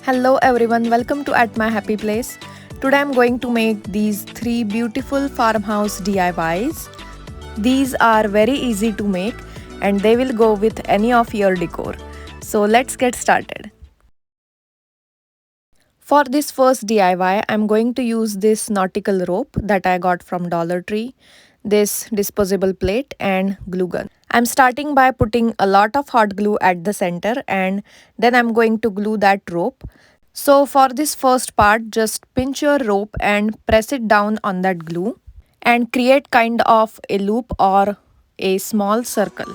Hello everyone, welcome to At My Happy Place. Today I'm going to make these 3 beautiful farmhouse DIYs. These are very easy to make and they will go with any of your decor. So let's get started. For this first DIY, I'm going to use this nautical rope that I got from Dollar Tree, this disposable plate and glue gun. I'm starting by putting a lot of hot glue at the center and then I'm going to glue that rope. So for this first part, just pinch your rope and press it down on that glue and create kind of a loop or a small circle.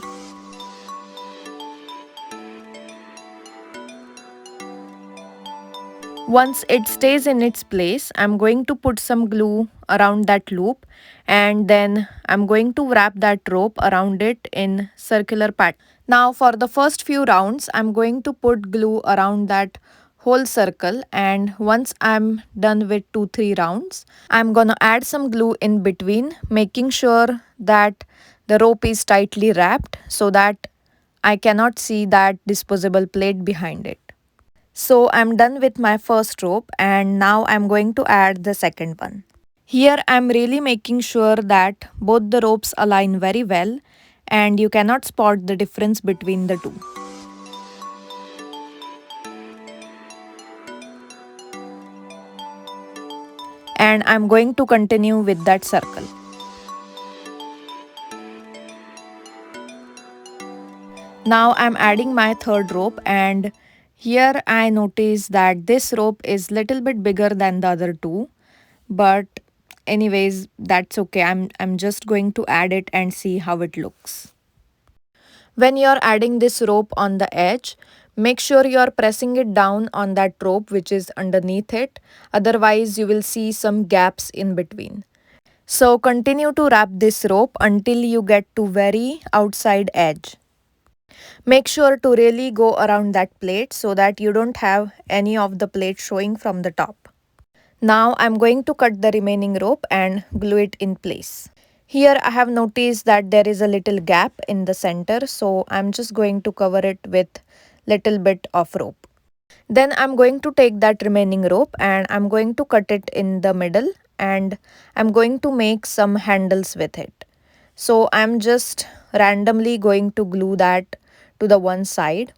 Once it stays in its place, I'm going to put some glue around that loop and then I'm going to wrap that rope around it in circular pattern. Now for the first few rounds, I'm going to put glue around that whole circle, and once I'm done with 2-3 rounds, I'm gonna add some glue in between, making sure that the rope is tightly wrapped so that I cannot see that disposable plate behind it. So I'm done with my first rope and now I'm going to add the second one. Here I'm really making sure that both the ropes align very well and you cannot spot the difference between the two. And I'm going to continue with that circle. Now I'm adding my third rope and here I notice that this rope is little bit bigger than the other two, but anyways that's okay. I'm just going to add it and see how it looks. When you're adding this rope on the edge, make sure you're pressing it down on that rope which is underneath it, otherwise you will see some gaps in between. So continue to wrap this rope until you get to very outside edge. Make sure to really go around that plate so that you don't have any of the plate showing from the top. Now I'm going to cut the remaining rope and glue it in place. Here I have noticed that there is a little gap in the center, so I'm just going to cover it with little bit of rope. Then I'm going to take that remaining rope and I'm going to cut it in the middle and I'm going to make some handles with it. So I'm just randomly going to glue that to the one side.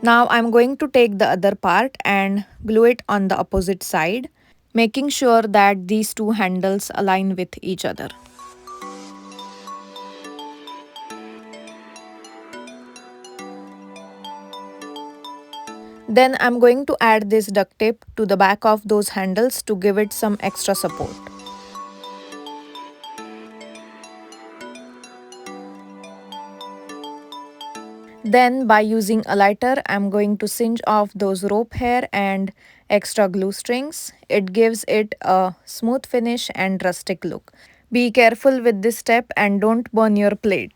Now I'm going to take the other part and glue it on the opposite side, making sure that these two handles align with each other. Then I'm going to add this duct tape to the back of those handles to give it some extra support. Then by using a lighter, I'm going to singe off those rope hair and extra glue strings. It gives it a smooth finish and rustic look. Be careful with this step and don't burn your plate.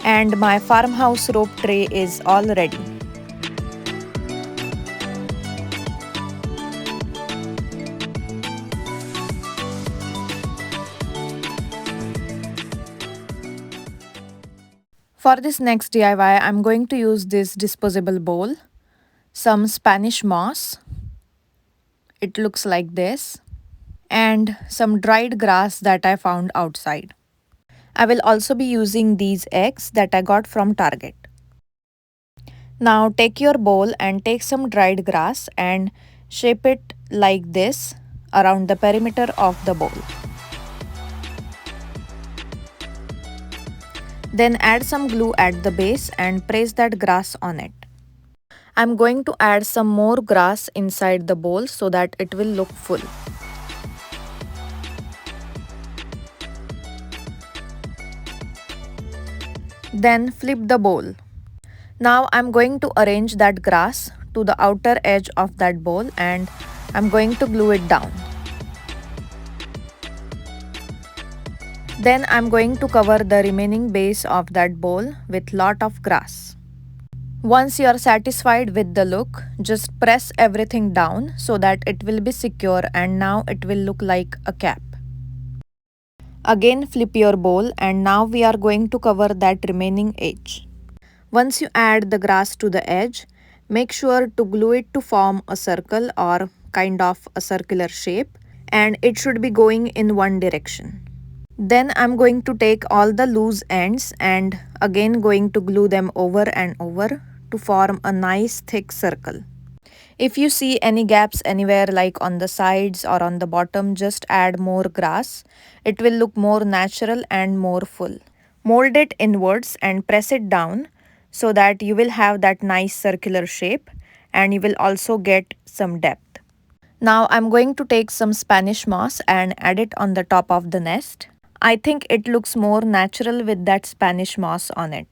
And my farmhouse rope tray is all ready. For this next DIY, I'm going to use this disposable bowl, some Spanish moss, it looks like this, and some dried grass that I found outside. I will also be using these eggs that I got from Target. Now take your bowl and take some dried grass and shape it like this around the perimeter of the bowl. Then add some glue at the base and place that grass on it. I'm going to add some more grass inside the bowl so that it will look full. Then flip the bowl. Now I'm going to arrange that grass to the outer edge of that bowl and I'm going to glue it down. Then I'm going to cover the remaining base of that bowl with lot of grass. Once you are satisfied with the look, just press everything down so that it will be secure and now it will look like a cap. Again flip your bowl and now we are going to cover that remaining edge. Once you add the grass to the edge, make sure to glue it to form a circle or kind of a circular shape, and it should be going in one direction. Then I'm going to take all the loose ends and again going to glue them over and over to form a nice thick circle. If you see any gaps anywhere like on the sides or on the bottom, just add more grass. It will look more natural and more full. Mold it inwards and press it down so that you will have that nice circular shape and you will also get some depth. Now I'm going to take some Spanish moss and add it on the top of the nest. I think it looks more natural with that Spanish moss on it.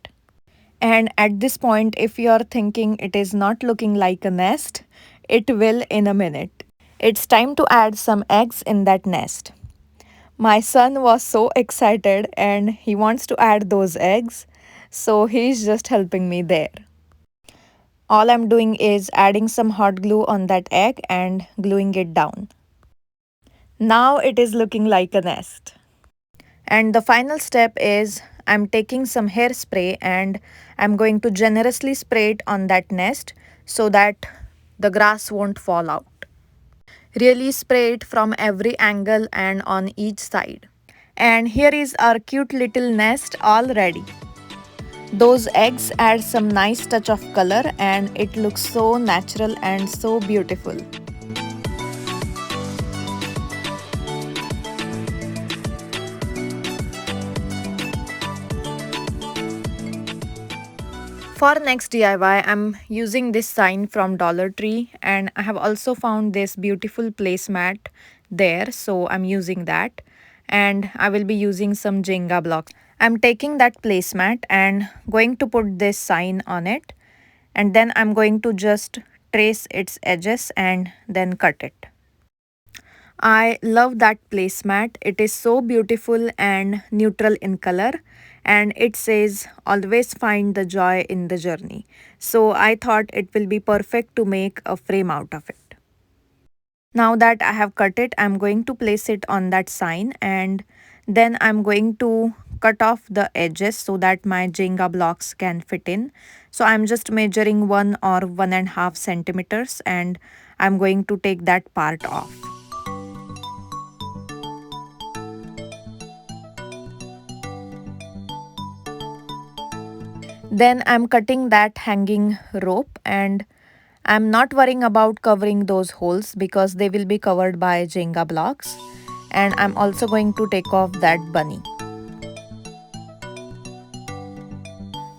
And at this point, if you're thinking it is not looking like a nest, it will in a minute. It's time to add some eggs in that nest. My son was so excited and he wants to add those eggs, so he's just helping me there. All I'm doing is adding some hot glue on that egg and gluing it down. Now it is looking like a nest. And the final step is I'm taking some hairspray and I'm going to generously spray it on that nest so that the grass won't fall out. Really spray it from every angle and on each side. And here is our cute little nest all ready. Those eggs add some nice touch of color and it looks so natural and so beautiful. For next DIY, I'm using this sign from Dollar Tree and I have also found this beautiful placemat there, so I'm using that. And I will be using some Jenga blocks. I'm taking that placemat and going to put this sign on it, and then I'm going to just trace its edges and then cut it. I love that placemat. It is so beautiful and neutral in color, and it says always find the joy in the journey. So I thought it will be perfect to make a frame out of it. Now that I have cut it, I'm going to place it on that sign and then I'm going to cut off the edges so that my Jenga blocks can fit in. So I'm just measuring 1 or 1.5 centimeters and I'm going to take that part off. Then I'm cutting that hanging rope and I'm not worrying about covering those holes because they will be covered by Jenga blocks. And I'm also going to take off that bunny.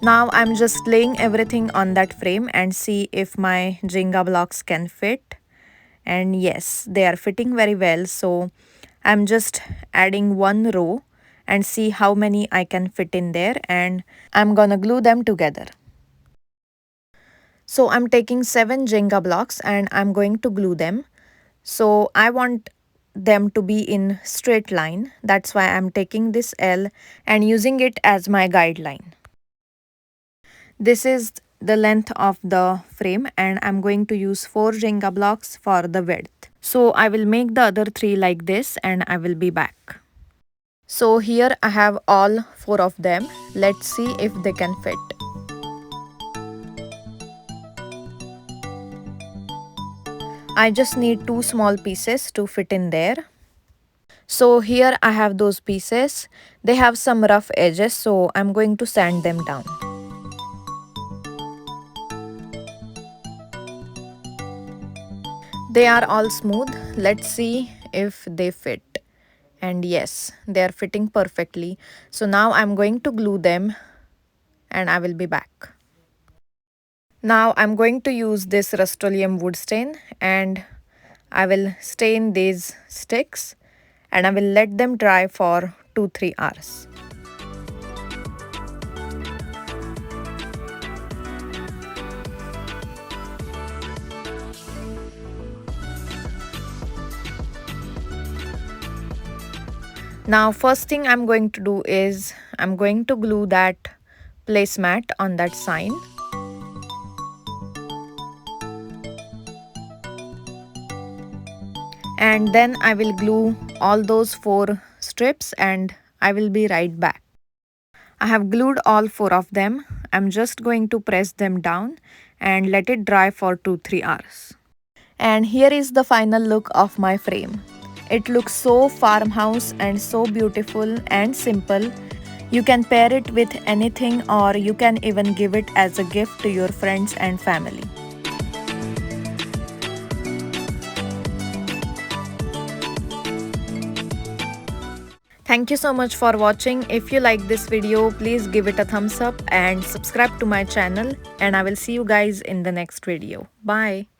Now I'm just laying everything on that frame and see if my Jenga blocks can fit. And yes, they are fitting very well. So I'm just adding one row and see how many I can fit in there, and I'm gonna glue them together. So I'm taking 7 Jenga blocks and I'm going to glue them. So I want them to be in straight line. That's why I'm taking this L and using it as my guideline. This is the length of the frame and I'm going to use 4 Jenga blocks for the width. So I will make the other 3 like this and I will be back. So here I have all 4 of them. Let's see if they can fit. I just need 2 small pieces to fit in there. So here I have those pieces. They have some rough edges, so I'm going to sand them down. They are all smooth. Let's see if they fit. And yes, they are fitting perfectly. So now I'm going to glue them and I will be back. Now I'm going to use this Rust-Oleum wood stain and I will stain these sticks and I will let them dry for 2-3 hours. Now first thing I'm going to do is I'm going to glue that placemat on that sign. And then I will glue all those 4 strips and I will be right back. I have glued all four of them. I'm just going to press them down and let it dry for 2-3 hours. And here is the final look of my frame. It looks so farmhouse and so beautiful and simple. You can pair it with anything, or you can even give it as a gift to your friends and family. Thank you so much for watching. If you like this video, please give it a thumbs up and subscribe to my channel, and I will see you guys in the next video. Bye.